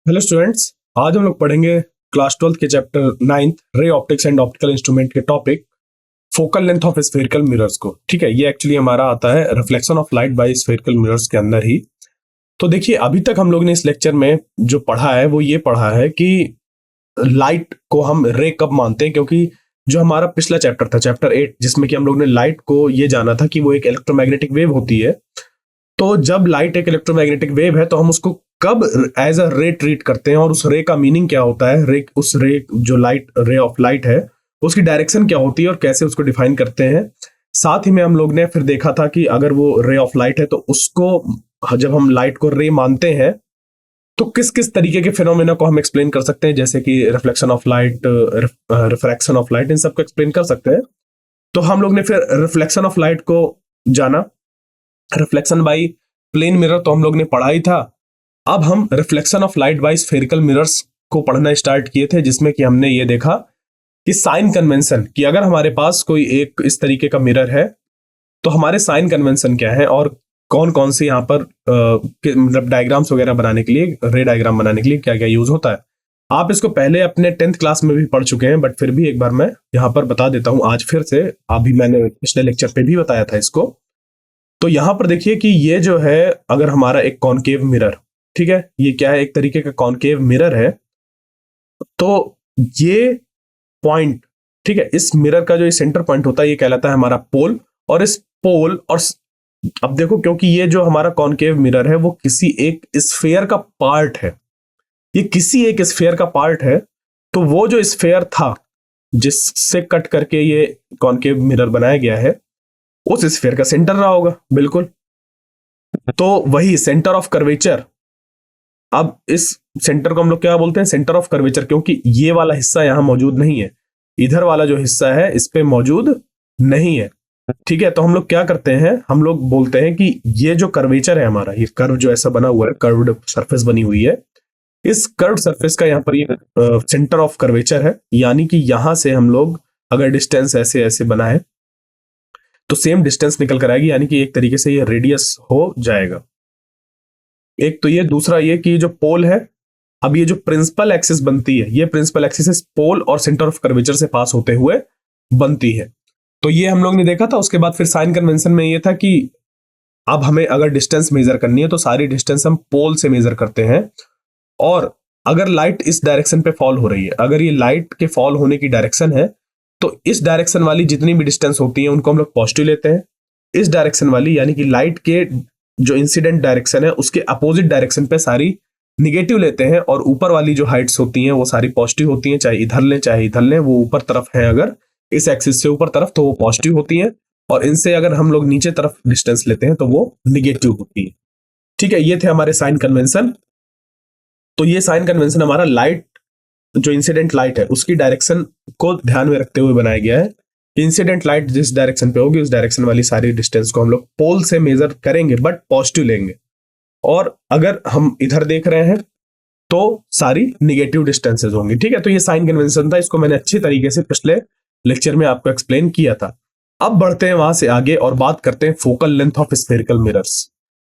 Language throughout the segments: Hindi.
Hello students. आज हम लोग पढ़ेंगे क्लास 12 के chapter 9 ray optics and optical instrument के topic focal length of spherical mirrors को। ठीक है, ये एक्चुअली हमारा आता है reflection of light by spherical mirrors के अंदर ही। तो देखिए, अभी तक हम लोग ने इस लेक्चर में जो पढ़ा है वो ये पढ़ा है कि लाइट को हम रे कब मानते हैं, क्योंकि जो हमारा पिछला चैप्टर था चैप्टर 8, जिसमें कि हम लोग ने लाइट को ये जाना था कि वो एक इलेक्ट्रोमैग्नेटिक वेव होती है। तो जब लाइट एक इलेक्ट्रोमैग्नेटिक वेव है तो हम उसको कब एज अ रे ट्रीट करते हैं और उस रे का मीनिंग क्या होता है, रे उस रे जो लाइट रे ऑफ लाइट है उसकी डायरेक्शन क्या होती है और कैसे उसको डिफाइन करते हैं। साथ ही में हम लोग ने फिर देखा था कि अगर वो रे ऑफ लाइट है तो उसको जब हम लाइट को रे मानते हैं तो किस किस तरीके के फिनोमेना को हम एक्सप्लेन कर सकते हैं, जैसे कि reflection of light, refraction of light, इन सबको एक्सप्लेन कर सकते हैं। तो हम लोग ने फिर रिफ्लेक्शन ऑफ लाइट को जाना, रिफ्लेक्शन बाई प्लेन मिरर तो हम लोग ने पढ़ा ही था। अब हम reflection of light by spherical mirrors को पढ़ना स्टार्ट किए थे, जिसमें कि हमने ये देखा कि साइन कन्वेंशन, कि अगर हमारे पास कोई एक इस तरीके का मिरर है तो हमारे साइन कन्वेंशन क्या है और कौन कौन से यहाँ पर मतलब डायग्राम्स वगैरह बनाने के लिए, रे डायग्राम बनाने के लिए क्या क्या यूज होता है। आप इसको पहले अपने 10th क्लास में भी पढ़ चुके हैं, बट फिर भी एक बार मैं यहाँ पर बता देता हूँ आज फिर से। अभी मैंने पिछले लेक्चर पे भी बताया था इसको। तो यहां पर देखिए कि ये जो है, अगर हमारा एक कॉनकेव मिरर, ठीक है, ये क्या है, एक तरीके का कॉनकेव मिरर है। तो ये पॉइंट, ठीक है, इस मिरर का जो ये सेंटर पॉइंट होता है ये कहलाता है हमारा पोल। और इस पोल और अब देखो, क्योंकि ये जो हमारा कॉनकेव मिरर है वो किसी एक स्फेयर का पार्ट है, ये किसी एक स्फेयर का पार्ट है। तो वो जो स्फेयर था जिससे कट करके ये कॉनकेव मिरर बनाया गया है, उस स्फेयर का सेंटर रहा होगा, बिल्कुल। तो वही सेंटर ऑफ कर्वेचर। अब इस सेंटर को हम लोग क्या बोलते हैं, सेंटर ऑफ कर्वेचर, क्योंकि ये वाला हिस्सा यहां मौजूद नहीं है, इधर वाला जो हिस्सा है इस पे मौजूद नहीं है। ठीक है, तो हम लोग क्या करते हैं, हम लोग बोलते हैं कि ये जो कर्वेचर है हमारा, ये कर्व जो ऐसा बना हुआ है, कर्व्ड सरफेस बनी हुई है, इस कर्व सरफेस का यहाँ पर ये सेंटर ऑफ कर्वेचर है। यानी कि यहां से हम लोग अगर डिस्टेंस ऐसे ऐसे बना है तो सेम डिस्टेंस निकल कर आएगी, यानी कि एक तरीके से ये रेडियस हो जाएगा। एक तो ये, दूसरा ये कि जो पोल है, अब ये जो प्रिंसिपल एक्सिस बनती है, ये प्रिंसिपल एक्सिस इस पोल और सेंटर ऑफ कर्वेचर से पास होते हुए बनती है। तो ये हम लोग ने देखा था। उसके बाद फिर साइन कन्वेंशन में ये था कि अब हमें अगर डिस्टेंस मेजर करनी है तो सारी डिस्टेंस हम पोल से मेजर करते हैं। और अगर लाइट इस डायरेक्शन पे फॉल हो रही है, अगर ये लाइट के फॉल होने की डायरेक्शन है, तो इस डायरेक्शन वाली जितनी भी डिस्टेंस होती है उनको हम लोग पॉजिटिव लेते हैं। इस डायरेक्शन वाली, यानी कि लाइट के जो इंसिडेंट डायरेक्शन है उसके अपोजिट डायरेक्शन पे सारी निगेटिव लेते हैं। और ऊपर वाली जो हाइट्स होती हैं वो सारी पॉजिटिव होती हैं, चाहे इधर लें चाहे इधर लें। वो ऊपर तरफ है अगर इस एक्सिस से ऊपर तरफ तो वो पॉजिटिव होती हैं, और इनसे अगर हम लोग नीचे तरफ डिस्टेंस लेते हैं तो वो निगेटिव होती है। ठीक है, ये थे हमारे साइन कन्वेंशन। तो ये साइन कन्वेंशन हमारा लाइट, जो इंसिडेंट लाइट है उसकी डायरेक्शन को ध्यान में रखते हुए बनाया गया है। इंसिडेंट लाइट जिस डायरेक्शन पे होगी उस डायरेक्शन वाली सारी डिस्टेंस को हम लोग पोल से मेजर करेंगे, बट पॉजिटिव लेंगे। और अगर हम इधर देख रहे हैं तो सारी निगेटिव डिस्टेंसेस होंगी। ठीक है, तो ये साइन कन्वेंशन था, इसको मैंने अच्छी तरीके से पिछले लेक्चर में आपको एक्सप्लेन किया था। अब बढ़ते हैं वहां से आगे और बात करते हैं focal length of spherical mirrors.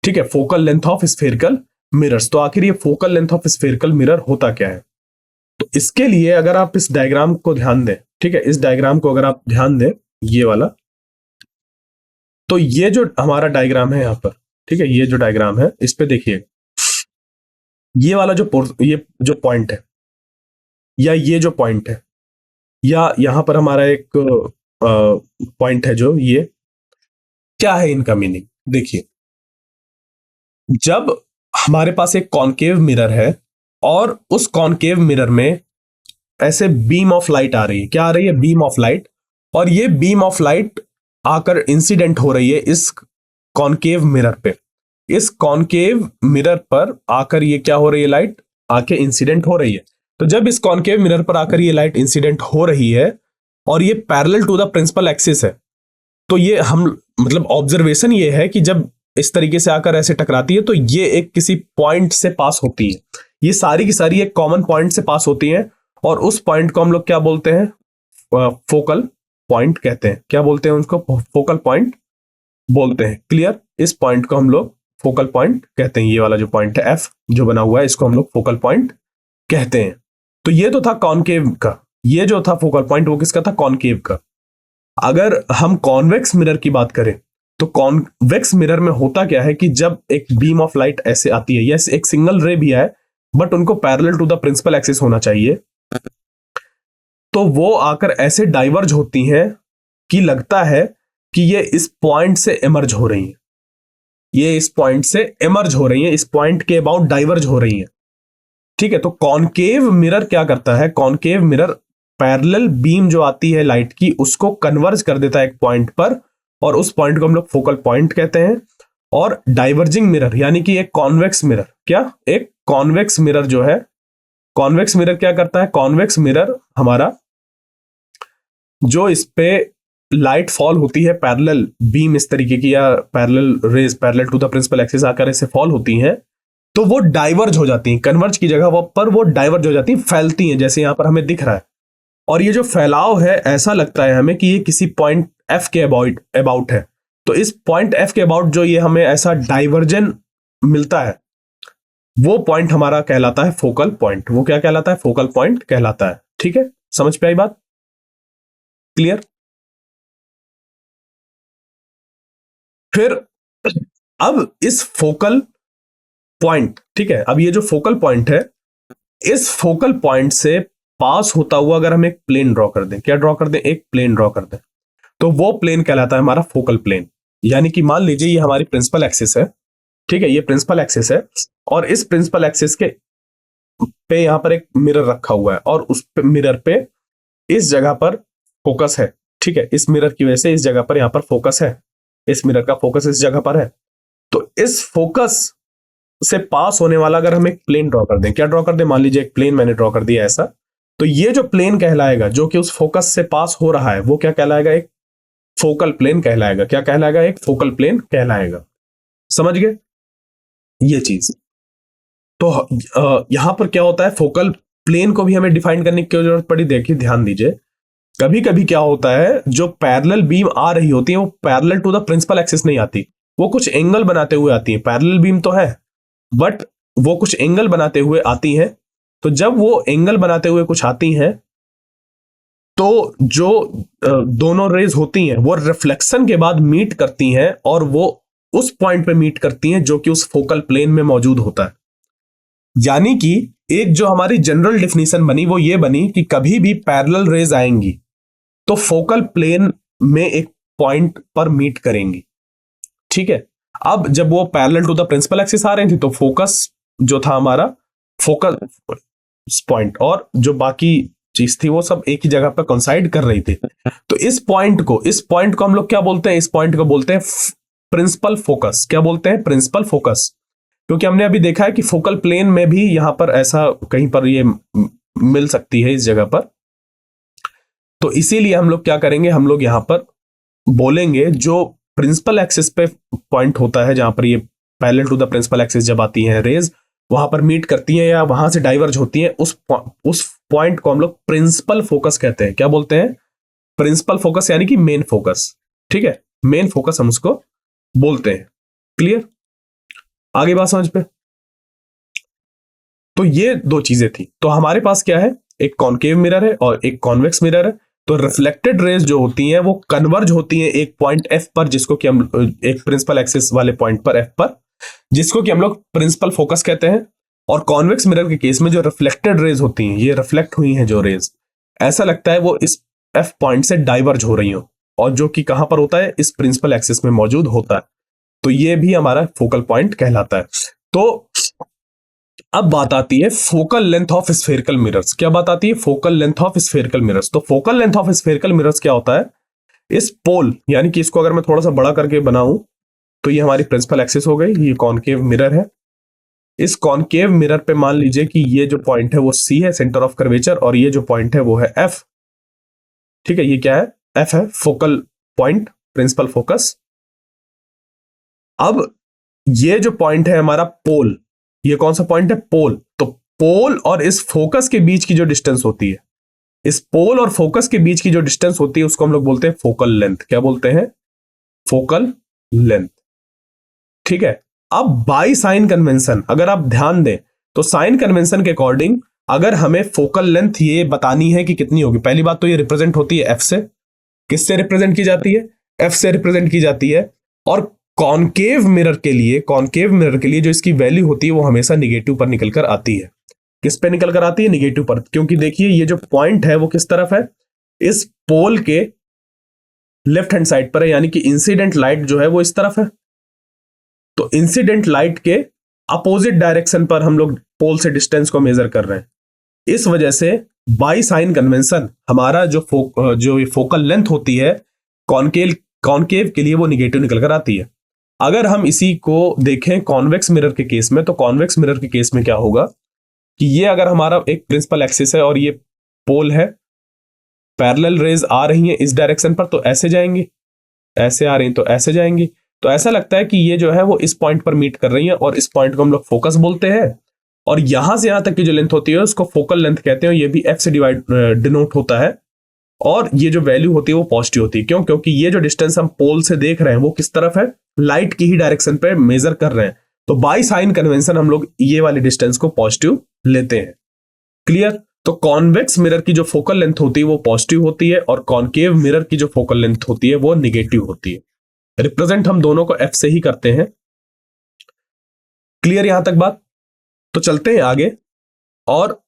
ठीक है, focal length of spherical mirrors. तो आखिर ये focal length of spherical mirror होता क्या है? तो इसके लिए अगर आप इस डायग्राम को ध्यान दें, ठीक है, इस डायग्राम को अगर आप ध्यान दें, ये वाला, तो ये जो हमारा डायग्राम है यहाँ पर, ठीक है, ये जो डायग्राम है इस पे देखिए, ये वाला ये जो पॉइंट है, या ये जो पॉइंट है, या यहां पर हमारा एक पॉइंट है, जो ये क्या है, इनका मीनिंग देखिए। जब हमारे पास एक कॉनकेव मिरर है और उस कॉनकेव मिरर में ऐसे बीम ऑफ लाइट आ रही है, क्या आ रही है, बीम ऑफ लाइट, और ये बीम ऑफ लाइट आकर इंसिडेंट हो रही है इस कॉनकेव मिरर पे। इस कॉनकेव मिरर पर आकर ये क्या हो रही है, लाइट आके इंसिडेंट हो रही है। तो जब इस कॉनकेव मिरर पर आकर ये लाइट इंसिडेंट हो रही है और ये parallel to the principal axis है, तो ये हम मतलब ऑब्जर्वेशन ये है कि जब इस तरीके से आकर ऐसे टकराती है तो ये एक किसी पॉइंट से पास होती है। ये सारी की सारी एक कॉमन पॉइंट से पास होती हैं, और उस पॉइंट को हम लोग क्या बोलते हैं, फोकल पॉइंट कहते हैं। क्या बोलते हैं उसको, फोकल पॉइंट बोलते हैं। क्लियर, इस पॉइंट को हम लोग फोकल पॉइंट कहते हैं। ये वाला जो पॉइंट है एफ जो बना हुआ है इसको हम लोग फोकल पॉइंट कहते हैं। तो ये तो था कॉनकेव का, ये जो था फोकल पॉइंट वो किसका था? कॉनकेव का। अगर हम कॉन्वेक्स मिरर की बात करें तो कॉन्वेक्स मिरर में होता क्या है कि जब एक बीम ऑफ लाइट ऐसे आती है, यस एक सिंगल रे भी है बट उनको parallel to the principal axis होना चाहिए, तो वो आकर ऐसे डाइवर्ज होती हैं कि लगता है कि ये इस पॉइंट से इमर्ज हो रही हैं, ये इस पॉइंट से इमर्ज हो रही हैं, इस पॉइंट के अबाउट डाइवर्ज हो रही हैं। ठीक है, तो कॉनकेव मिरर क्या करता है? कॉनकेव मिरर पैरेलल बीम जो आती है लाइट की उसको कन्वर्ज कर देता है एक पॉइंट पर, और उस पॉइंट को हम लोग फोकल पॉइंट कहते हैं। और डाइवर्जिंग मिरर यानी कि एक कॉन्वेक्स मिरर, क्या एक कॉन्वेक्स मिरर जो है, कॉन्वेक्स मिरर क्या करता है? कॉन्वेक्स मिरर हमारा जो इस पे लाइट फॉल होती है पैरेलल बीम इस तरीके की, या parallel rays parallel to the principal axis आकर ऐसे फॉल होती हैं, तो वो डाइवर्ज हो जाती हैं, कन्वर्ज की जगह पर वो डाइवर्ज हो जाती हैं, फैलती हैं, जैसे यहां पर हमें दिख रहा है। और ये जो फैलाव है ऐसा लगता है हमें कि ये किसी पॉइंट एफ के अबाउट है। तो इस पॉइंट एफ के अबाउट जो ये हमें ऐसा डाइवर्जन मिलता है वो पॉइंट हमारा कहलाता है फोकल पॉइंट। वो क्या कहलाता है? फोकल पॉइंट कहलाता है। ठीक है, समझ पे आई बात? क्लियर? फिर अब इस फोकल पॉइंट, ठीक है, अब ये जो फोकल पॉइंट है, इस फोकल पॉइंट से पास होता हुआ अगर हम एक प्लेन ड्रॉ कर दें, क्या ड्रॉ कर दें? एक प्लेन ड्रॉ कर दें, तो वो प्लेन कहलाता है हमारा फोकल प्लेन। यानी कि मान लीजिए ये हमारी प्रिंसिपल एक्सिस है, ठीक है, ये प्रिंसिपल एक्सिस है, और इस प्रिंसिपल एक्सिस के पे यहां पर एक मिरर रखा हुआ है, और उस मिरर पे इस जगह पर फोकस है। ठीक है, इस मिरर की वजह से इस जगह पर यहां पर फोकस है, इस मिरर का फोकस इस जगह पर है। तो इस फोकस से पास होने वाला अगर हम एक प्लेन ड्रॉ कर दें, क्या ड्रॉ कर दें? मान लीजिए एक प्लेन मैंने ड्रॉ कर दिया ऐसा, तो ये जो प्लेन कहलाएगा जो कि उस फोकस से पास हो रहा है वो क्या कहलाएगा? एक फोकल प्लेन कहलाएगा। क्या कहलाएगा? एक फोकल प्लेन कहलाएगा। समझ गए ये चीज? तो यहां पर क्या होता है, फोकल प्लेन को भी हमें डिफाइन करने की क्यों जरूरत पड़ी? देखिए ध्यान दीजिए, कभी कभी क्या होता है जो पैरेलल बीम आ रही होती है वो parallel to the principal axis नहीं आती, वो कुछ एंगल बनाते हुए आती है। पैरेलल बीम तो है बट वो कुछ एंगल बनाते हुए आती हैं। तो जब वो एंगल बनाते हुए कुछ आती हैं तो जो दोनों रेज होती हैं वो रिफ्लेक्शन के बाद मीट करती हैं, और वो उस पॉइंट पे मीट करती हैं जो कि उस फोकल प्लेन में मौजूद होता है। यानी कि एक जो हमारी जनरल डेफिनेशन बनी वो ये बनी कि कभी भी पैरेलल रेज आएंगी तो फोकल प्लेन में एक पॉइंट पर मीट करेंगी। ठीक है, अब जब वो parallel to the principal axis आ रही थी तो फोकस जो था हमारा फोकल पॉइंट और जो बाकी चीज थी वो सब एक ही जगह पर कंसाइड कर रही थी। तो इस पॉइंट को हम लोग क्या बोलते हैं? इस पॉइंट को बोलते हैं प्रिंसिपल फोकस। क्या बोलते हैं? Principal focus. क्योंकि हमने अभी देखा है कि फोकल प्लेन में भी यहां पर ऐसा कहीं पर ये मिल सकती है इस जगह पर। तो इसीलिए हम लोग क्या करेंगे, हम लोग यहां पर बोलेंगे जो प्रिंसिपल एक्सिस पे पॉइंट होता है, जहां पर ये parallel to the principal axis जब आती हैं रेज, वहां पर मीट करती हैं या वहां से डाइवर्ज होती हैं, उस पॉइंट को हम लोग प्रिंसिपल फोकस कहते हैं। क्या बोलते हैं? प्रिंसिपल फोकस, यानी कि मेन फोकस। ठीक है, मेन फोकस हम उसको बोलते हैं। क्लियर? आगे बात समझ पे? तो ये दो चीजें थी। तो हमारे पास क्या है, एक कॉनकेव मिरर है और एक कॉन्वेक्स मिरर है। तो रिफ्लेक्टेड रेज जो होती हैं वो कन्वर्ज होती हैं एक पॉइंट एफ पर, जिसको कि हम एक प्रिंसिपल एक्सिस वाले पॉइंट पर एफ पर, जिसको कि हम लोग प्रिंसिपल फोकस कहते हैं। और कॉन्वेक्स मिरर के केस में जो रिफ्लेक्टेड रेज होती हैं, ये रिफ्लेक्ट हुई हैं जो रेज, ऐसा लगता है वो इस एफ पॉइंट से डाइवर्ज हो रही हो, और जो कि कहां पर होता है? इस प्रिंसिपल एक्सिस में मौजूद होता है। तो ये भी हमारा फोकल पॉइंट कहलाता है। तो अब बात आती है focal length of spherical mirrors. क्या बात आती है? Focal length of spherical mirrors. तो focal length of spherical mirrors क्या होता है? इस पोल, यानी कि इसको अगर मैं थोड़ा सा बड़ा करके बनाऊं तो ये हमारी प्रिंसिपल एक्सिस हो गई, ये कॉनकेव मिरर है। इस कॉनकेव मिरर पे मान लीजिए कि ये जो पॉइंट है वो सी है, सेंटर ऑफ कर्वेचर, और ये जो पॉइंट है वो है एफ। ठीक है, ये क्या है? एफ है, फोकल पॉइंट, प्रिंसिपल फोकस। अब ये जो पॉइंट है हमारा पोल, ये कौन सा पॉइंट है? पोल। तो पोल और इस फोकस के बीच की जो डिस्टेंस होती है, इस पोल और फोकस के बीच की जो डिस्टेंस होती है उसको हम लोग बोलते हैं फोकल लेंथ। क्या बोलते हैं? Focal length. ठीक है, अब बाई साइन कन्वेंशन अगर आप ध्यान दें तो साइन कन्वेंशन के अकॉर्डिंग अगर हमें फोकल लेंथ ये बतानी है कि कितनी होगी, पहली बात तो ये रिप्रेजेंट होती है एफ से। किससे रिप्रेजेंट की जाती है? एफ से रिप्रेजेंट की जाती है। और कॉनकेव मिरर के लिए जो इसकी वैल्यू होती है वो हमेशा निगेटिव पर निकल कर आती है। किस पे निकल कर आती है? निगेटिव पर। क्योंकि देखिए ये जो पॉइंट है वो किस तरफ है? इस पोल के लेफ्ट हैंड साइड पर है, यानी कि इंसिडेंट लाइट जो है वो इस तरफ है। तो इंसिडेंट लाइट के अपोजिट डायरेक्शन पर हम लोग पोल से डिस्टेंस को मेजर कर रहे हैं। इस वजह से बाई साइन कन्वेंशन हमारा जो फोकल लेंथ होती है कॉनकेव के लिए वो निगेटिव निकल कर आती है। अगर हम इसी को देखें कॉन्वेक्स मिरर के केस में, तो कॉन्वेक्स मिरर के केस में क्या होगा कि ये अगर हमारा एक प्रिंसिपल एक्सिस है और ये पोल है, पैरेलल रेज आ रही हैं इस डायरेक्शन पर तो ऐसे जाएंगी, ऐसे आ रही हैं तो ऐसे जाएंगी। तो ऐसा लगता है कि ये जो है वो इस पॉइंट पर मीट कर रही है और इस पॉइंट को हम लोग फोकस बोलते हैं। और यहां से यहां तक की जो लेंथ होती है उसको फोकल लेंथ कहते हैं। ये भी एफ से डिनोट होता है। और ये जो वैल्यू होती है वो पॉजिटिव होती है। क्यों? क्योंकि ये जो डिस्टेंस हम पोल से देख रहे हैं वो किस तरफ है? लाइट की ही डायरेक्शन पे मेजर कर रहे हैं। तो बाई साइन कन्वेंशन हम लोग ये वाले डिस्टेंस को पॉजिटिव लेते हैं। क्लियर? तो कॉन्वेक्स मिरर की जो फोकल लेंथ होती है वो पॉजिटिव होती है और कॉनकेव मिरर की जो फोकल लेंथ होती है वो निगेटिव होती है। रिप्रेजेंट हम दोनों को एफ से ही करते हैं। क्लियर यहां तक बात? तो चलते हैं आगे और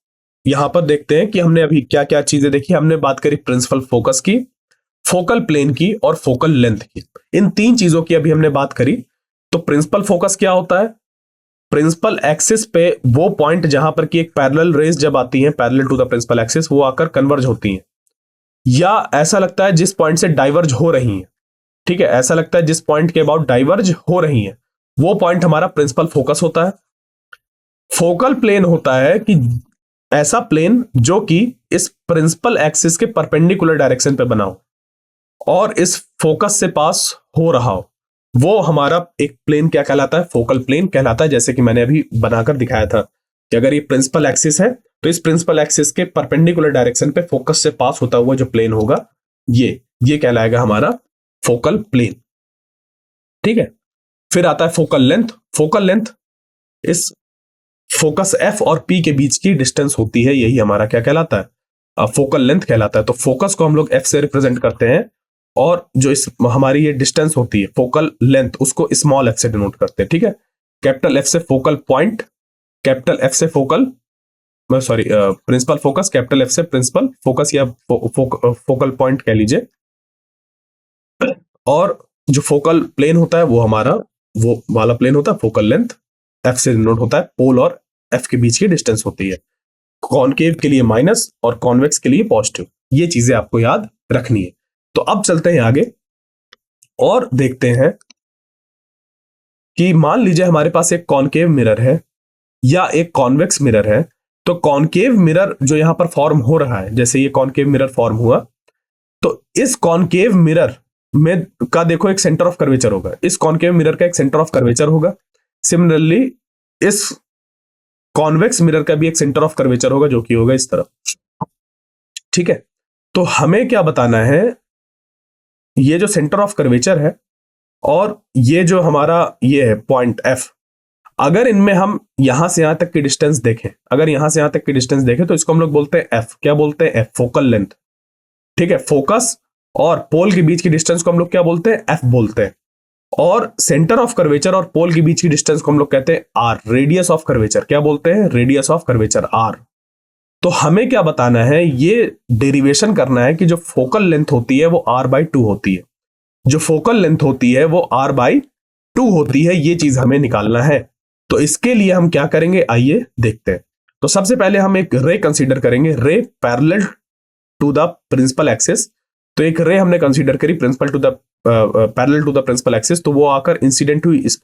यहां पर देखते हैं कि हमने अभी क्या क्या चीजें देखी। हमने बात करी प्रिंसिपल फोकस की, फोकल प्लेन की और फोकल लेंथ की। इन तीन चीजों की अभी हमने बात करी। तो प्रिंसिपल फोकस क्या होता है? प्रिंसिपल एक्सिस पे वो पॉइंट जहां पर कि एक पैरेलल रेज जब आती है parallel to the principal axis वो आकर कन्वर्ज होती हैं, या ऐसा लगता है जिस पॉइंट से डाइवर्ज हो रही हैं। ठीक है, ऐसा लगता है जिस पॉइंट के अबाउट डाइवर्ज हो रही हैं वो पॉइंट हमारा प्रिंसिपल फोकस होता है। फोकल प्लेन होता है कि ऐसा प्लेन जो कि इस प्रिंसिपल एक्सिस के परपेंडिकुलर डायरेक्शन पे बना हो और इस फोकस से पास हो रहा हो, वो हमारा एक प्लेन क्या कहलाता है? फोकल प्लेन कहलाता है। जैसे कि मैंने अभी बनाकर दिखाया था कि अगर ये प्रिंसिपल एक्सिस है तो इस प्रिंसिपल एक्सिस के परपेंडिकुलर डायरेक्शन पे फोकस से पास होता हुआ जो प्लेन होगा ये कहलाएगा हमारा फोकल प्लेन। ठीक है, फिर आता है फोकल लेंथ। फोकल लेंथ इस फोकस एफ और पी के बीच की डिस्टेंस होती है, यही हमारा क्या कहलाता है? फोकल लेंथ कहलाता है। तो फोकस को हम लोग एफ से रिप्रेजेंट करते हैं और जो इस हमारी ये डिस्टेंस होती है फोकल लेंथ उसको स्मॉल एफ से डिनोट करते हैं। ठीक है, कैपिटल एफ से फोकल पॉइंट, कैपिटल एफ से focal principal focus, capital F से प्रिंसिपल फोकस या फोकल पॉइंट कह लीजिए। और जो फोकल प्लेन होता है वो हमारा वो वाला प्लेन होता है फोकल लेंथ, एफ से डिनोट होता है। पोल और एफ के बीच की डिस्टेंस होती है। कॉनकेव के लिए माइनस और कॉन्वेक्स के लिए पॉजिटिव। ये चीजें आपको याद रखनी है। तो अब चलते हैं आगे और देखते हैं कि मान लीजिए हमारे पास एक कॉनकेव मिरर है या एक कॉन्वेक्स मिरर है। तो कॉनकेव मिरर जो यहां पर फॉर्म हो रहा है, जैसे ये कॉनकेव मिरर फॉर्म हुआ, तो इस कॉनकेव मिरर में का देखो एक सेंटर ऑफ कर्वेचर होगा। इस कॉनकेव मिरर का एक सेंटर ऑफ कर्वेचर होगा। सिमिलरली इस कॉन्वेक्स मिरर का भी एक सेंटर ऑफ कर्वेचर होगा जो कि होगा इस तरफ। ठीक है, तो हमें क्या बताना है? ये जो सेंटर ऑफ कर्वेचर है और ये जो हमारा ये है पॉइंट एफ, अगर इनमें हम यहां से यहां तक की डिस्टेंस देखें, अगर यहां से यहां तक की डिस्टेंस देखें तो इसको हम लोग बोलते हैं एफ। क्या बोलते हैं? F, focal length. ठीक है, फोकस और पोल के बीच की डिस्टेंस को हम लोग क्या बोलते हैं? एफ बोलते हैं। और सेंटर ऑफ कर्वेचर और पोल के बीच की डिस्टेंस को हम लोग कहते हैं आर। रेडियस ऑफ कर्वेचर क्या बोलते हैं? Radius of curvature R. तो हमें क्या बताना है? ये डेरिवेशन करना है कि जो फोकल लेंथ होती है वो r/2 होती है, जो फोकल लेंथ होती है वो r/2 होती है। ये चीज हमें निकालना है। तो इसके लिए हम क्या करेंगे आइए देखते हैं। तो सबसे पहले हम एक रे कंसीडर करेंगे, ray parallel to the principal axis. तो एक रे हमने कंसीडर करी parallel to the principal axis, तो वो आकर इंसिडेंट हुई इस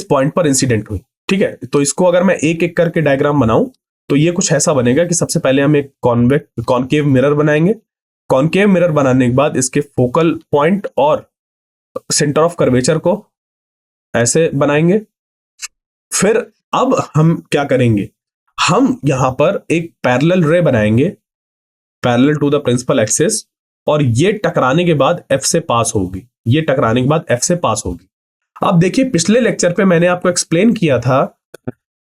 पॉइंट पर इंसिडेंट हुई। ठीक है, तो इसको अगर मैं एक एक करके डायग्राम बनाऊं तो ये कुछ ऐसा बनेगा कि सबसे पहले हम एक कॉनकेव मिरर बनाएंगे। कॉनकेव मिरर बनाने के बाद इसके फोकल पॉइंट और सेंटर ऑफ कर्वेचर को ऐसे बनाएंगे। फिर अब हम क्या करेंगे? हम यहां पर एक पैरेलल रे बनाएंगे parallel to the principal axis, और ये टकराने के बाद एफ से पास होगी। ये टकराने के बाद एफ से पास होगी। अब देखिए पिछले लेक्चर पे मैंने आपको एक्सप्लेन किया था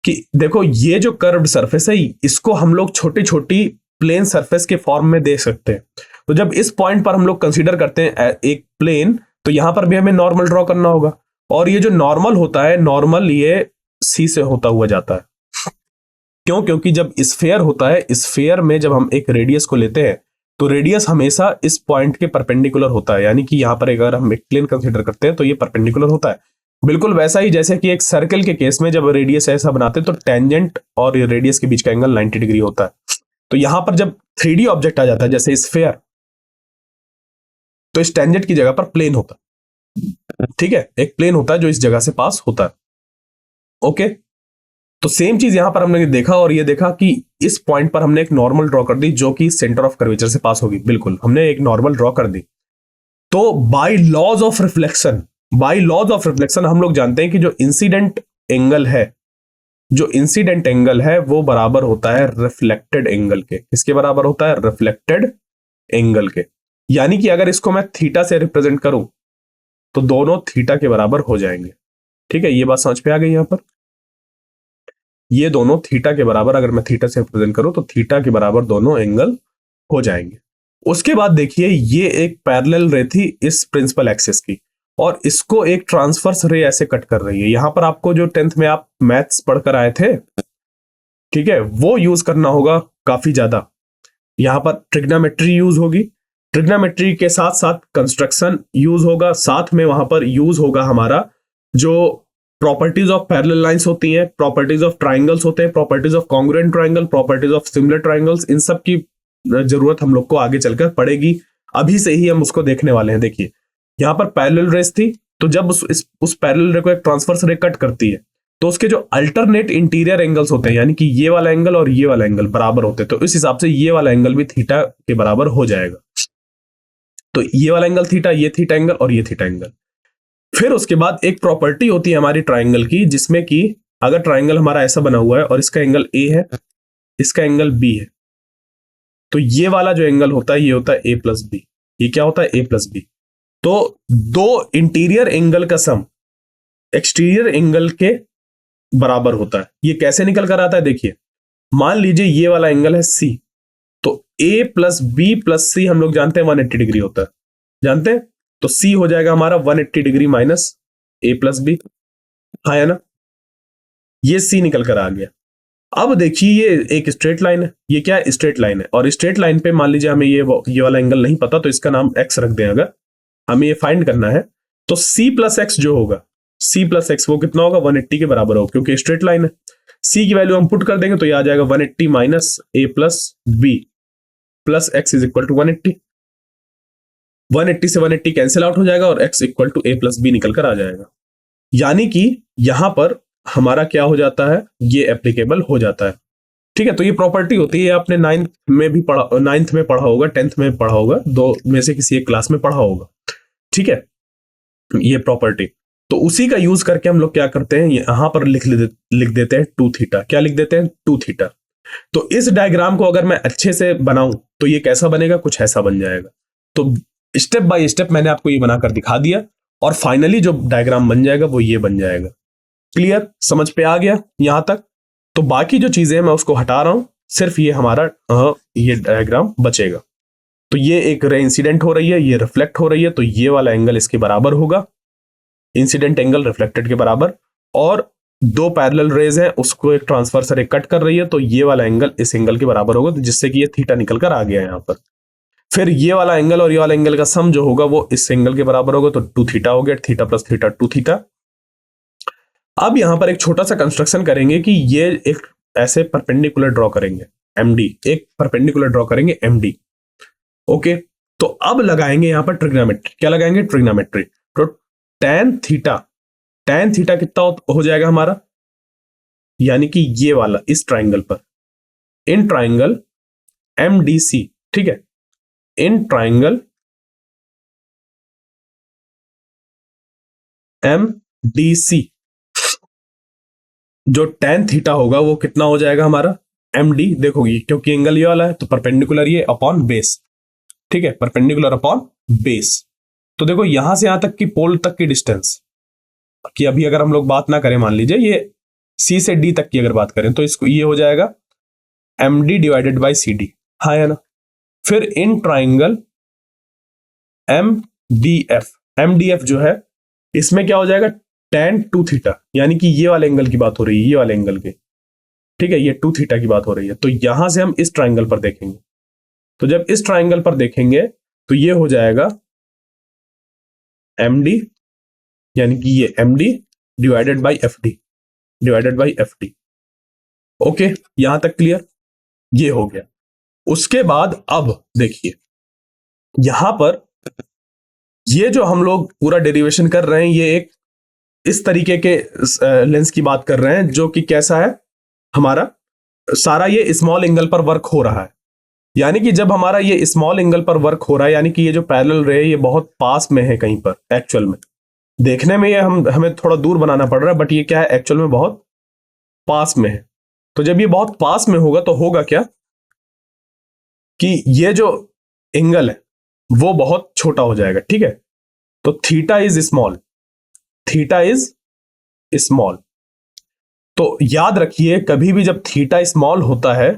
कि देखो ये जो कर्व्ड सरफेस है इसको हम लोग छोटी छोटी प्लेन सरफेस के फॉर्म में देख सकते हैं। तो जब इस पॉइंट पर हम लोग कंसीडर करते हैं एक प्लेन, तो यहां पर भी हमें नॉर्मल ड्रॉ करना होगा, और ये जो नॉर्मल होता है, नॉर्मल ये सी से होता हुआ जाता है। क्यों? क्योंकि जब स्फेयर होता है, स्फेयर में जब हम एक रेडियस को लेते हैं तो रेडियस हमेशा इस पॉइंट के परपेंडिकुलर होता है, यानी कि यहां पर अगर हम एक प्लेन कंसीडर करते हैं तो ये परपेंडिकुलर होता है। बिल्कुल वैसा ही जैसे कि एक सर्कल के केस में जब रेडियस ऐसा बनाते हैं तो टेंजेंट और रेडियस के बीच का एंगल 90 डिग्री होता है। तो यहां पर जब 3D ऑब्जेक्ट आ जाता है जैसे स्फेयर, तो इस टेंजेंट की जगह पर प्लेन होता है। ठीक है, एक प्लेन होता है जो इस जगह से पास होता है। ओके, तो सेम चीज यहां पर हमने देखा, और ये देखा कि इस पॉइंट पर हमने एक नॉर्मल ड्रॉ कर दी जो कि सेंटर ऑफ कर्वेचर से पास होगी। बिल्कुल, हमने एक नॉर्मल ड्रॉ कर दी। तो by laws of reflection, by laws of reflection हम लोग जानते हैं कि जो इंसिडेंट एंगल है, जो इंसिडेंट एंगल है वो बराबर होता है रिफ्लेक्टेड एंगल के। किसके बराबर होता है? रिफ्लेक्टेड एंगल के। यानी कि अगर इसको मैं थीटा से रिप्रेजेंट करूं तो दोनों थीटा के बराबर हो जाएंगे। ठीक है, ये बात समझ पे आ गई यहां पर। ये दोनों थीटा के बराबर, अगर मैं थीटा से रिप्रेजेंट करूं तो थीटा के बराबर दोनों एंगल हो जाएंगे। उसके बाद देखिए ये एक पैरेलल रे थी इस प्रिंसिपल एक्सिस की, और इसको एक ट्रांसवर्स रे ऐसे कट कर रही है। यहां पर आपको जो 10th में आप मैथ्स पढ़कर आए थे, ठीक है, वो यूज करना होगा काफी ज्यादा। यहां पर ट्रिग्नोमेट्री यूज होगी, ट्रिग्नोमेट्री के साथ साथ कंस्ट्रक्शन यूज होगा, साथ में वहां पर यूज होगा हमारा जो प्रॉपर्टीज ऑफ पैरेलल लाइंस होती हैं, प्रॉपर्टीज ऑफ ट्राइंगल्स होते हैं, properties of congruent triangle, properties of similar triangles, इन सब की जरूरत हम लोग को आगे चलकर पड़ेगी। अभी से ही हम उसको देखने वाले हैं। देखिए यहां पर पैरेलल रेस थी, तो जब उस पैरेलल रे को एक ट्रांसवर्स रे कट करती है तो उसके जो अल्टरनेट इंटीरियर एंगल्स होते हैं, यानी कि ये वाला एंगल और ये वाला एंगल बराबर होते हैं, तो इस हिसाब से ये वाला एंगल भी थीटा के बराबर हो जाएगा। तो ये वाला एंगल थीटा, ये थीटा एंगल और ये थीटा एंगल। फिर उसके बाद एक प्रॉपर्टी होती है हमारी ट्राइंगल की, जिसमें कि अगर ट्राइंगल हमारा ऐसा बना हुआ है और इसका एंगल ए है, इसका एंगल बी है, तो ये वाला जो एंगल होता है ये होता है ए प्लस बी। ये क्या होता है? ए प्लस बी। तो दो इंटीरियर एंगल का सम एक्सटीरियर एंगल के बराबर होता है। ये कैसे निकल कर आता है? देखिए मान लीजिए ये वाला एंगल है सी, तो ए प्लस बी प्लस सी हम लोग जानते हैं 180 डिग्री होता है, जानते हैं? तो सी हो जाएगा हमारा 180 degree minus A plus B. हाँ है ना, ये सी निकल कर आ गया। अब देखिए ये एक स्ट्रेट लाइन है, ये क्या है? स्ट्रेट लाइन है, और स्ट्रेट लाइन पे मान लीजिए हमें ये वाला एंगल नहीं पता तो इसका नाम एक्स रख दें। अगर हमें ये फाइंड करना है तो सी प्लस एक्स जो होगा, सी प्लस एक्स वो कितना होगा? 180 के बराबर होगा, क्योंकि स्ट्रेट लाइन है। सी की वैल्यू हम पुट कर देंगे तो ये आ जाएगा 180 minus A plus B plus X is equal to 180। 180 से 180 कैंसिल आउट हो जाएगा और x equal to A plus B निकल कर आ जाएगा। यानी कि यहां पर हमारा क्या हो जाता है? ये एप्लीकेबल हो जाता है। ठीक है, तो ये प्रॉपर्टी होती है, आपने 9th में भी पढ़ा, 9th में पढ़ा होगा, 10th में पढ़ा होगा, दो में से किसी एक क्लास में पढ़ा होगा। ठीक है, ये प्रॉपर्टी, तो उसी का यूज करके हम लोग क्या करते हैं, यहां पर लिख देते हैं 2 थीटा। क्या लिख देते हैं? 2 थीटा। तो इस डायग्राम को अगर मैं अच्छे से बनाऊं तो ये कैसा बनेगा? कुछ ऐसा बन जाएगा। तो स्टेप बाय स्टेप मैंने आपको ये बनाकर दिखा दिया, और फाइनली जो डायग्राम बन जाएगा वो ये बन जाएगा। क्लियर? समझ पे आ गया यहां तक? तो बाकी जो चीजें मैं उसको हटा रहा हूं, सिर्फ ये हमारा ये डायग्राम बचेगा। तो ये एक रे इंसिडेंट हो रही है, ये रिफ्लेक्ट हो रही है, तो ये वाला एंगल इसके बराबर होगा, इंसिडेंट एंगल रिफ्लेक्टेड के बराबर, और दो पैरेलल रेज हैं उसको एक ट्रांसवर्स रे कट कर रही है, तो ये वाला एंगल इस एंगल के बराबर होगा, तो जिससे कि ये थीटा निकल कर आ गया यहां पर। फिर ये वाला एंगल और ये वाला एंगल का सम जो होगा वो इस एंगल के बराबर होगा, तो 2 थीटा हो गया, थीटा प्लस थीटा 2 थीटा। अब यहां पर एक छोटा सा कंस्ट्रक्शन करेंगे कि ये एक ऐसे परपेंडिकुलर ड्रॉ करेंगे, एमडी, एक परपेंडिकुलर ड्रॉ करेंगे एमडी। ओके, तो अब लगाएंगे यहां पर ट्रिग्नोमेट्री। क्या लगाएंगे? ट्रिग्नोमेट्री। तो tan थीटा कितना हो जाएगा हमारा? यानी कि ये वाला इस ट्राइंगल पर, इन ट्राइंगल एमडीसी, ठीक है, इन ट्राइंगल एमडीसी जो tan थीटा होगा वो कितना हो जाएगा हमारा? एमडी। देखो ये क्योंकि एंगल ये वाला है तो परपेंडिकुलर ये अपॉन बेस, ठीक है, परपेंडिकुलर अपॉन बेस। तो देखो यहां से यहां तक की पोल तक की डिस्टेंस, कि अभी अगर हम लोग बात ना करें, मान लीजिए ये सी से डी तक की अगर बात करें, तो इसको ये हो जाएगा M D divided by C D, हाँ या ना। फिर in triangle M D F जो है, इसमें क्या हो जाएगा, tan 2 थीटा, यानी कि ये वाले एंगल की बात हो रही है, ये वाले एंगल की, ठीक है, ये 2 थीटा की बात हो रही है। तो यहां से हम इस ट्राइंगल पर देखेंगे, तो जब इस ट्राइंगल पर देखेंगे तो ये हो जाएगा एम डी, यानी कि ये M D divided by F D. Okay, यहां तक क्लियर, ये हो गया। उसके बाद अब देखिए यहां पर ये जो हम लोग पूरा डेरिवेशन कर रहे हैं, ये एक इस तरीके के लेंस की बात कर रहे हैं, जो कि कैसा है, हमारा सारा ये स्मॉल एंगल पर वर्क हो रहा है। यानी कि जब हमारा ये स्मॉल एंगल पर वर्क हो रहा है, यानी कि ये जो पैरेलल रे ये बहुत पास में है, कहीं पर एक्चुअल में देखने में ये हमें थोड़ा दूर बनाना पड़ रहा है, बट ये क्या है, एक्चुअल में बहुत पास में है। तो जब ये बहुत पास में होगा तो होगा क्या कि ये जो एंगल है वो बहुत छोटा हो जाएगा, ठीक है। तो थीटा इज स्मॉल। तो याद रखिए, कभी भी जब थीटा स्मॉल होता है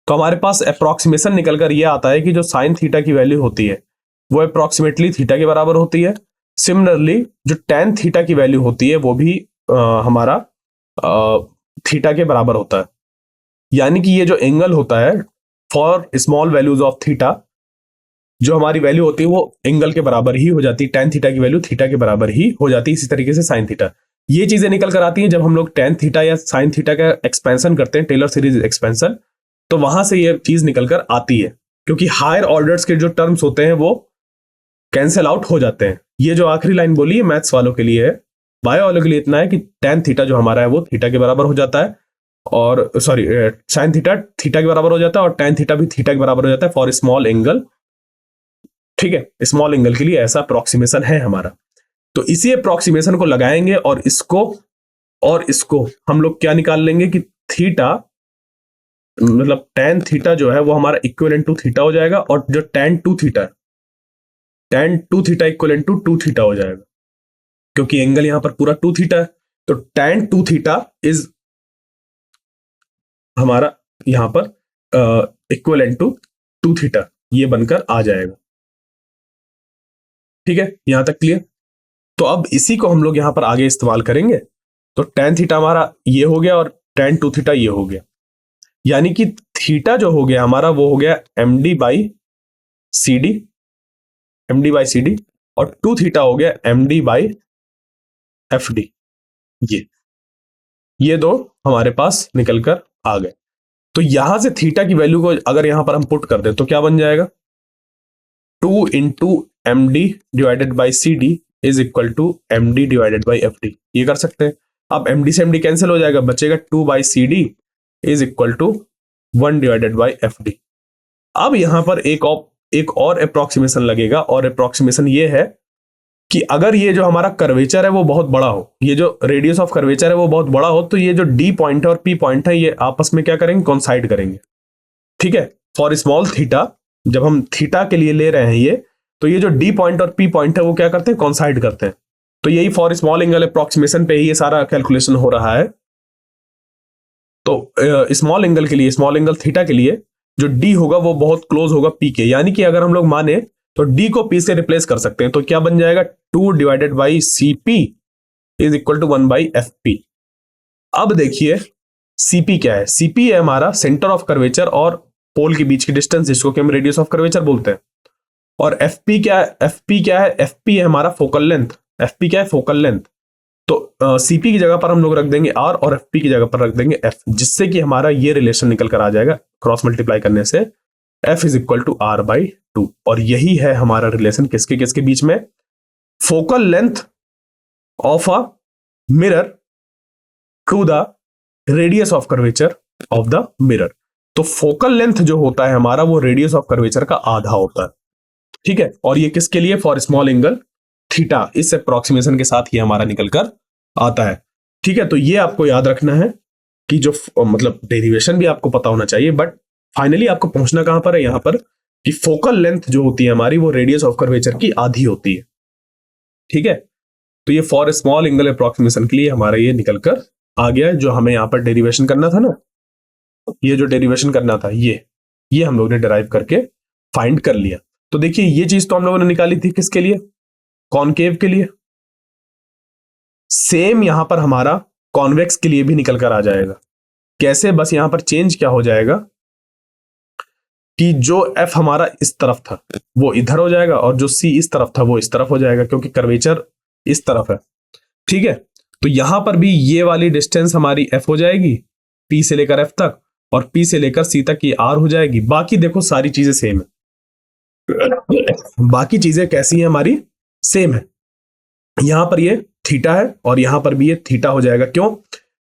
तो हमारे पास अप्रोक्सीमेशन निकलकर यह आता है कि जो साइन थीटा की वैल्यू होती है वो अप्रोक्सीमेटली थीटा के बराबर होती है। सिमिलरली जो टेन थीटा की वैल्यू होती है वो भी हमारा थीटा के बराबर होता है। यानी कि ये जो एंगल होता है for small values of theta, जो हमारी वैल्यू होती है वो एंगल के बराबर ही हो जाती है, टेन थीटा की वैल्यू थीटा के बराबर ही हो जाती है। इसी तरीके से साइन थीटा, ये चीजें निकल कर आती हैं जब हम लोग टेन थीटा या साइन थीटा का एक्सपेंशन करते हैं, टेलर सीरीज एक्सपेंशन, तो वहां से ये चीज निकल कर आती है, क्योंकि हायर ऑर्डर्स के जो टर्म्स होते हैं वो कैंसिल आउट हो जाते हैं। ये जो आखिरी लाइन बोली है मैथ्स वालों के लिए है, बायो वालों के लिए इतना है कि टेन थीटा जो हमारा है वो थीटा के बराबर हो जाता है, और सॉरी साइन थीटा थीटा के बराबर हो जाता है, और टेन थीटा भी थीटा के बराबर हो जाता है फॉर स्मॉल एंगल, ठीक है। स्मॉल एंगल के लिए ऐसा अप्रोक्सीमेशन है हमारा। तो इसी अप्रोक्सीमेशन को लगाएंगे और इसको हम लोग क्या निकाल लेंगे कि थीटा मतलब tan थीटा जो है वो हमारा इक्विवेलेंट टू थीटा हो जाएगा, और जो tan 2 theta equivalent to 2 theta हो जाएगा, क्योंकि एंगल यहां पर पूरा 2 थीटा है। तो tan 2 थीटा इज हमारा यहां पर इक्विवेलेंट टू 2 थीटा, ये बनकर आ जाएगा, ठीक है, यहां तक क्लियर। तो अब इसी को हम लोग यहां पर आगे इस्तेमाल करेंगे। तो tan थीटा हमारा ये हो गया और tan 2 थीटा ये हो गया, यानी कि थीटा जो हो गया हमारा वो हो गया M D by C D, और 2 थीटा हो गया M D by F D. ये दो हमारे पास निकल कर आ गए। तो यहां से थीटा की वैल्यू को अगर यहां पर हम पुट कर दे तो क्या बन जाएगा, 2 into M D divided by C D is equal to M D divided by F D. ये कर सकते हैं। अब एम डी से एम डी कैंसिल हो जाएगा, बचेगा 2 by C D is equal to 1 divided by F D. अब यहां पर एक और अप्रोक्सीमेशन लगेगा, और अप्रोक्सीमेशन ये है कि अगर ये जो हमारा कर्वेचर है वो बहुत बड़ा हो, ये जो रेडियस ऑफ कर्वेचर है वो बहुत बड़ा हो, तो ये जो डी पॉइंट है और पी पॉइंट है ये आपस में क्या करेंगे, कोइंसाइड करेंगे, ठीक है। फॉर स्मॉल थीटा, जब हम थीटा के लिए ले रहे हैं ये, तो ये जो डी पॉइंट और पी पॉइंट है वो क्या करते हैं, कोइंसाइड करते हैं। तो यही फॉर स्मॉल एंगल अप्रोक्सीमेशन पे ही ये सारा कैलकुलेशन हो रहा है। तो स्मॉल एंगल के लिए, स्मॉल एंगल थीटा के लिए जो डी होगा वो बहुत क्लोज होगा पी के, यानी कि अगर हम लोग माने तो डी को पी से रिप्लेस कर सकते हैं। तो क्या बन जाएगा, 2 divided by C P is equal to 1 by F P. अब देखिए सीपी क्या है, सीपी है हमारा सेंटर ऑफ कर्वेचर और पोल के बीच की डिस्टेंस, जिसको कि हम रेडियस ऑफ कर्वेचर बोलते हैं। और एफपी क्या है, एफपी है हमारा फोकल लेंथ। एफपी क्या है, फोकल लेंथ। तो सीपी की जगह पर हम लोग रख देंगे आर, और एफपी की जगह पर रख देंगे एफ, जिससे कि हमारा ये रिलेशन निकल कर आ जाएगा क्रॉस मल्टीप्लाई करने से, F is equal to R by 2। और यही है हमारा रिलेशन किसके किसके बीच में, focal length of a mirror to the radius of curvature of the mirror. तो फोकल लेंथ जो होता है हमारा वो रेडियस ऑफ कर्वेचर का आधा होता है, ठीक है। और ये किसके लिए, फॉर स्मॉल एंगल थीटा। इस अप्रोक्सीमेशन के साथ ही हमारा निकलकर आता है, ठीक है। तो ये आपको याद रखना है कि जो मतलब डेरिवेशन भी आपको पता होना चाहिए, बट फाइनली आपको पहुंचना कहां पर है, यहां पर कि फोकल लेंथ जो होती है हमारी वो रेडियस ऑफ कर्वेचर की आधी होती है, ठीक है। तो ये फॉर स्मॉल एंगल अप्रोक्सीमेशन के लिए हमारा ये निकल कर आ गया, जो हमें यहाँ पर डेरिवेशन करना था ना, ये जो डेरिवेशन करना था ये हम लोग ने डिराइव करके फाइंड कर लिया। तो देखिए ये चीज तो हम लोगों ने निकाली थी किसके लिए, कॉनकेव के लिए। सेम यहां पर हमारा कॉन्वेक्स के लिए भी निकल कर आ जाएगा। कैसे, बस यहां पर चेंज क्या हो जाएगा कि जो एफ हमारा इस तरफ था वो इधर हो जाएगा और जो सी इस तरफ था वो इस तरफ हो जाएगा, क्योंकि कर्वेचर इस तरफ है। ठीक है, तो यहां पर भी ये वाली डिस्टेंस हमारी एफ हो जाएगी पी से लेकर एफ तक, और पी से लेकर सी तक की आर हो जाएगी। बाकी देखो सारी चीजें सेम है, बाकी चीजें कैसी हैं हमारी, सेम है। यहां पर ये थीटा है और यहां पर भी ये थीटा हो जाएगा। क्यों?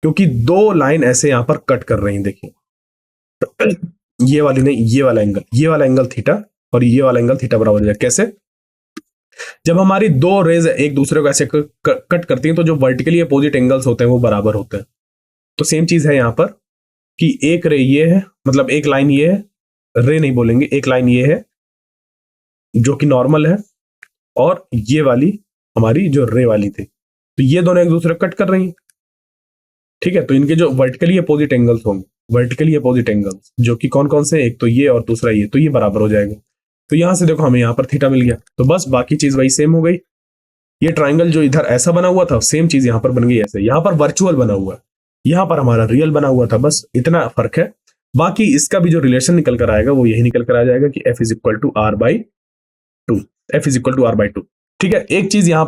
क्योंकि दो लाइन ऐसे यहां पर कट कर रही हैं। देखिए ये वाली नहीं, ये वाला एंगल थीटा और ये वाला एंगल थीटा बराबर हो जाएगा। कैसे? जब हमारी दो रेज एक दूसरे को ऐसे कट करती हैं तो जो वर्टिकली अपोजिट एंगल्स होते हैं वो बराबर होते हैं। तो सेम चीज है यहां पर कि एक रे ये है, मतलब एक लाइन ये है, रे नहीं बोलेंगे, एक लाइन ये है जो कि नॉर्मल है, और ये वाली हमारी जो रे वाली थी, तो ये दोनों एक दूसरे को कट कर रही हैं। ठीक है, तो इनके जो वर्टिकली अपोजिट एंगल्स होंगे, वर्टिकली अपोजिट एंगल्स जो कि कौन कौन से, एक तो ये और दूसरा ये, तो ये बराबर हो जाएगा। तो यहां से देखो हमें यहां पर थीटा मिल गया, तो बस बाकी चीज वही सेम हो गई। ये ट्राइंगल जो इधर ऐसा बना हुआ था सेम चीज यहां पर बन गई ऐसे। यहां पर वर्चुअल बना हुआ है, यहां पर हमारा रियल बना हुआ था, बस इतना फर्क है। बाकी इसका भी जो रिलेशन निकल कर आएगा वो यही निकल कर आ जाएगा कि F is equal to R by two, F is equal to R by two. ठीक है, एक चीज यहां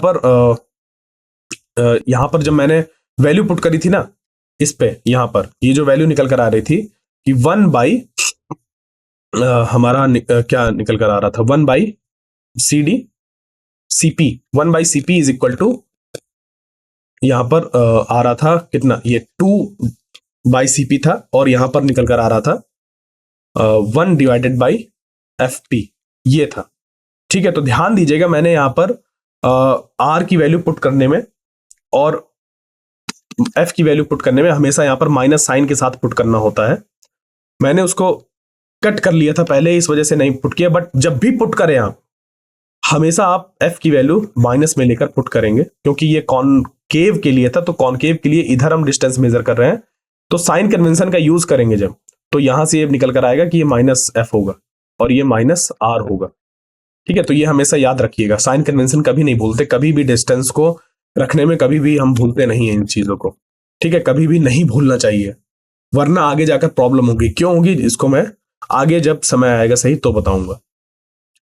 पर जब मैंने वैल्यू पुट करी थी ना इस पे, यहां पर ये जो वैल्यू निकल कर आ रही थी कि 1 बाई हमारा क्या निकल कर आ रहा था, 1 by C D C P, 1 by C P is equal to, यहां पर आ रहा था कितना, ये 2 बाई सी पी था, और यहां पर निकल कर आ रहा था 1 डिवाइडेड बाई एफ पी, ये था। ठीक है, तो ध्यान दीजिएगा मैंने यहां पर आर की वैल्यू पुट करने में और एफ की वैल्यू पुट करने में हमेशा यहां पर माइनस साइन के साथ पुट करना होता है। मैंने उसको कट कर लिया था पहले, इस वजह से नहीं पुट किया, बट जब भी पुट करें आप हमेशा आप एफ की वैल्यू माइनस में लेकर पुट करेंगे, क्योंकि ये कॉनकेव के लिए था। तो कॉनकेव के लिए इधर हम डिस्टेंस मेजर कर रहे हैं, तो साइन कन्वेंशन का यूज करेंगे जब, तो यहां से ये निकल कर आएगा कि ये माइनस एफ होगा और ये माइनस आर होगा। ठीक है, तो ये हमेशा याद रखिएगा, साइन कन्वेंशन कभी नहीं भूलते, कभी भी डिस्टेंस को रखने में कभी भी हम भूलते नहीं है इन चीजों को। ठीक है, कभी भी नहीं भूलना चाहिए, वरना आगे जाकर प्रॉब्लम होगी। क्यों होगी इसको मैं आगे जब समय आएगा सही तो बताऊंगा।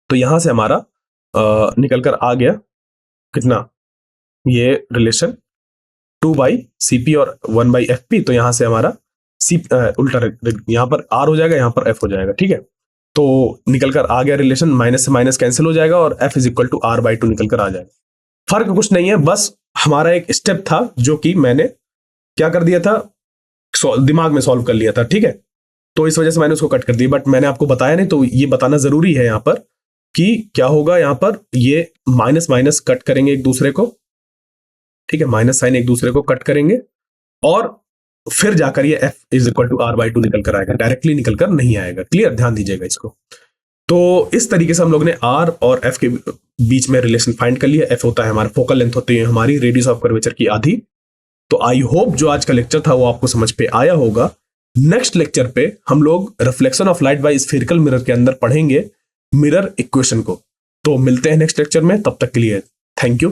तो यहां से हमारा निकल कर आ गया कितना, ये रिलेशन 2 बाई सी पी और 1 बाई एफ पी। तो यहां से हमारा सी उल्टा यहां पर आर हो जाएगा, यहां पर एफ हो जाएगा। ठीक है, तो निकल कर आ गया रिलेशन, माइनस से माइनस कैंसिल हो जाएगा और F is equal to R by two निकल कर आ जाएगा। फर्क कुछ नहीं है, बस हमारा एक स्टेप था जो कि मैंने क्या कर दिया था, दिमाग में सॉल्व कर लिया था। ठीक है, तो इस वजह से मैंने उसको कट कर दिया, बट मैंने आपको बताया नहीं, तो ये बताना जरूरी है यहां पर कि क्या होगा। यहां पर ये माइनस माइनस कट करेंगे एक दूसरे को। ठीक है, माइनस साइन एक दूसरे को कट करेंगे और फिर जाकर ये F is equal to R by two निकल कर आएगा, डायरेक्टली निकल कर नहीं आएगा। क्लियर, ध्यान दीजिएगा इसको। तो इस तरीके से हम लोग ने आर और एफ के बीच में रिलेशन फाइंड कर लिया। एफ होता है हमारा फोकल लेंथ, होती है हमारी रेडियस ऑफ कर्वेचर की आधी। तो आई होप जो आज का लेक्चर था वो आपको समझ पे आया होगा। नेक्स्ट लेक्चर पे हम लोग reflection of light by spherical mirror के अंदर पढ़ेंगे मिरर इक्वेशन को। तो मिलते हैं नेक्स्ट लेक्चर में, तब तक के लिए थैंक यू।